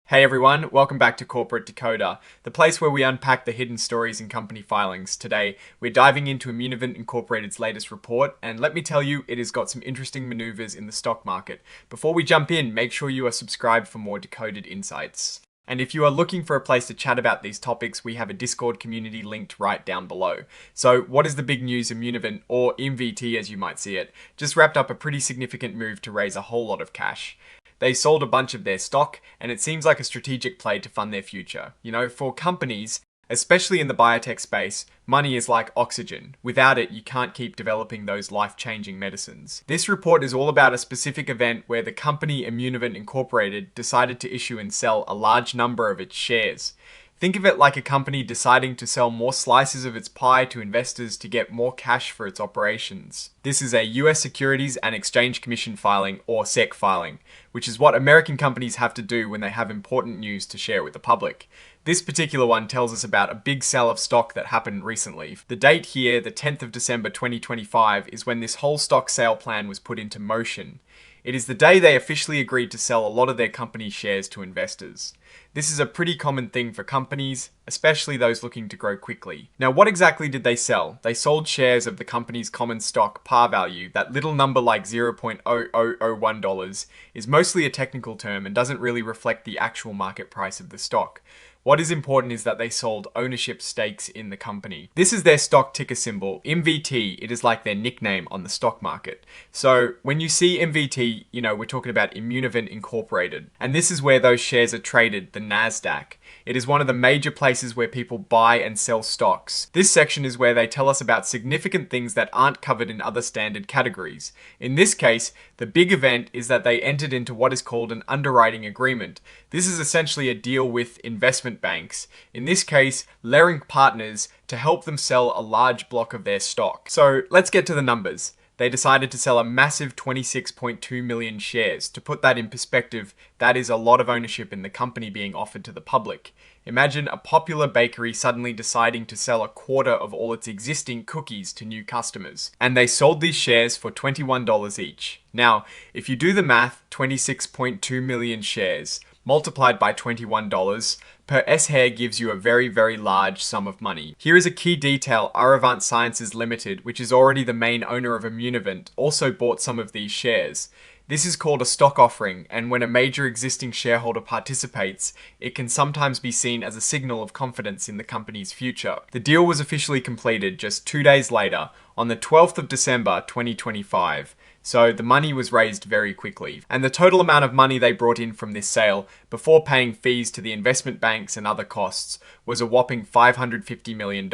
Hey everyone, welcome back to Corporate Decoder, the place where we unpack the hidden stories in company filings. Today, we're diving into Immunovant Incorporated's latest report, and let me tell you, it has got some interesting maneuvers in the stock market. Before we jump in, make sure you are subscribed for more decoded insights. And if you are looking for a place to chat about these topics, we have a Discord community linked right down below. So what is the big news? Immunovant, or MVT as you might see it, just wrapped up a pretty significant move to raise a whole lot of cash. They sold a bunch of their stock, and it seems like a strategic play to fund their future. You know, for companies, especially in the biotech space, money is like oxygen. Without it, you can't keep developing those life-changing medicines. This report is all about a specific event where the company Immunovant Incorporated decided to issue and sell a large number of its shares. Think of it like a company deciding to sell more slices of its pie to investors to get more cash for its operations. This is a US Securities and Exchange Commission filing, or SEC filing, which is what American companies have to do when they have important news to share with the public. This particular one tells us about a big sell of stock that happened recently. The date here, the 10th of December 2025, is when this whole stock sale plan was put into motion. It is the day they officially agreed to sell a lot of their company shares to investors. This is a pretty common thing for companies, especially those looking to grow quickly. Now, what exactly did they sell? They sold shares of the company's common stock par value. That little number like $0.0001 is mostly a technical term and doesn't really reflect the actual market price of the stock. What is important is that they sold ownership stakes in the company. This is their stock ticker symbol, MVT. It is like their nickname on the stock market. So when you see MVT, you know, we're talking about Immunovant Incorporated. And this is where those shares are traded, the NASDAQ. It is one of the major places where people buy and sell stocks. This section is where they tell us about significant things that aren't covered in other standard categories. In this case, the big event is that they entered into what is called an underwriting agreement. This is essentially a deal with investment banks, in this case, Leerink Partners, to help them sell a large block of their stock. So let's get to the numbers. They decided to sell a massive 26.2 million shares. To put that in perspective, that is a lot of ownership in the company being offered to the public. Imagine a popular bakery suddenly deciding to sell a quarter of all its existing cookies to new customers. And they sold these shares for $21 each. Now, if you do the math, 26.2 million shares multiplied by $21 per S-hair gives you a very, very large sum of money. Here is a key detail. Immunovant Sciences Limited, which is already the main owner of Immunovant, also bought some of these shares. This is called a stock offering, and when a major existing shareholder participates, it can sometimes be seen as a signal of confidence in the company's future. The deal was officially completed just 2 days later, on the 12th of December 2025. So the money was raised very quickly. And the total amount of money they brought in from this sale, before paying fees to the investment banks and other costs, was a whopping $550 million.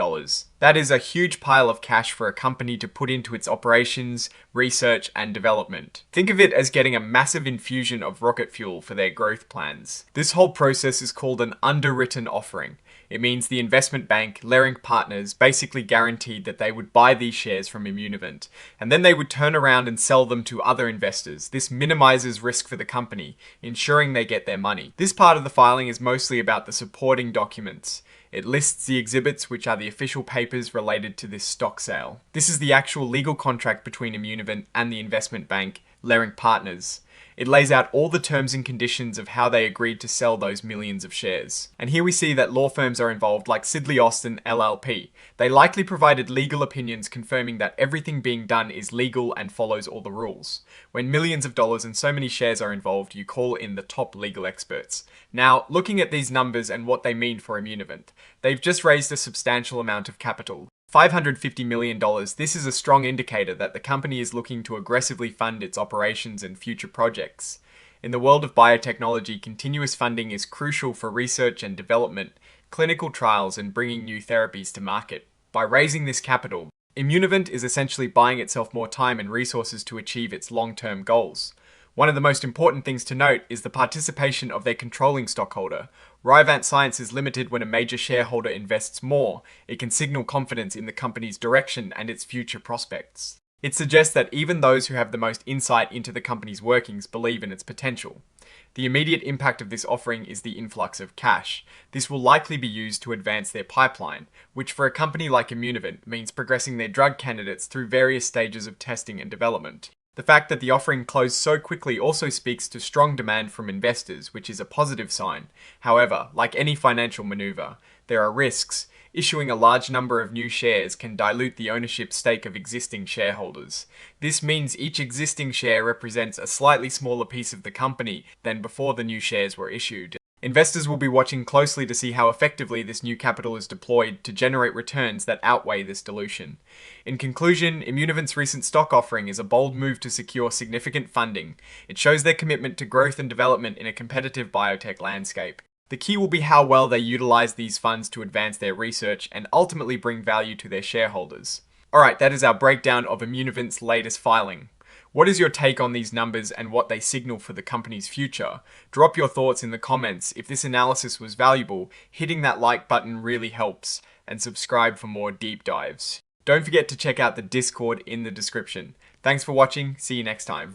That is a huge pile of cash for a company to put into its operations, research, and development. Think of it as getting a massive infusion of rocket fuel for their growth plans. This whole process is called an underwritten offering. It means the investment bank, Leerink Partners, basically guaranteed that they would buy these shares from Immunovant, and then they would turn around and sell them to other investors. This minimizes risk for the company, ensuring they get their money. This part of the filing is mostly about the supporting documents. It lists the exhibits, which are the official papers related to this stock sale. This is the actual legal contract between Immunovant and the investment bank, Leerink Partners. It lays out all the terms and conditions of how they agreed to sell those millions of shares. And here we see that law firms are involved like Sidley Austin LLP. They likely provided legal opinions confirming that everything being done is legal and follows all the rules. When millions of dollars and so many shares are involved, you call in the top legal experts. Now, looking at these numbers and what they mean for Immunovant, they've just raised a substantial amount of capital. $550 million, this is a strong indicator that the company is looking to aggressively fund its operations and future projects. In the world of biotechnology, continuous funding is crucial for research and development, clinical trials, and bringing new therapies to market. By raising this capital, Immunovant is essentially buying itself more time and resources to achieve its long-term goals. One of the most important things to note is the participation of their controlling stockholder. Immunovant Sciences Limited, when a major shareholder invests more, it can signal confidence in the company's direction and its future prospects. It suggests that even those who have the most insight into the company's workings believe in its potential. The immediate impact of this offering is the influx of cash. This will likely be used to advance their pipeline, which for a company like Immunovant means progressing their drug candidates through various stages of testing and development. The fact that the offering closed so quickly also speaks to strong demand from investors, which is a positive sign. However, like any financial maneuver, there are risks. Issuing a large number of new shares can dilute the ownership stake of existing shareholders. This means each existing share represents a slightly smaller piece of the company than before the new shares were issued. Investors will be watching closely to see how effectively this new capital is deployed to generate returns that outweigh this dilution. In conclusion, Immunovant's recent stock offering is a bold move to secure significant funding. It shows their commitment to growth and development in a competitive biotech landscape. The key will be how well they utilize these funds to advance their research and ultimately bring value to their shareholders. Alright, that is our breakdown of Immunovant's latest filing. What is your take on these numbers and what they signal for the company's future? Drop your thoughts in the comments. If this analysis was valuable, hitting that like button really helps, and subscribe for more deep dives. Don't forget to check out the Discord in the description. Thanks for watching, see you next time.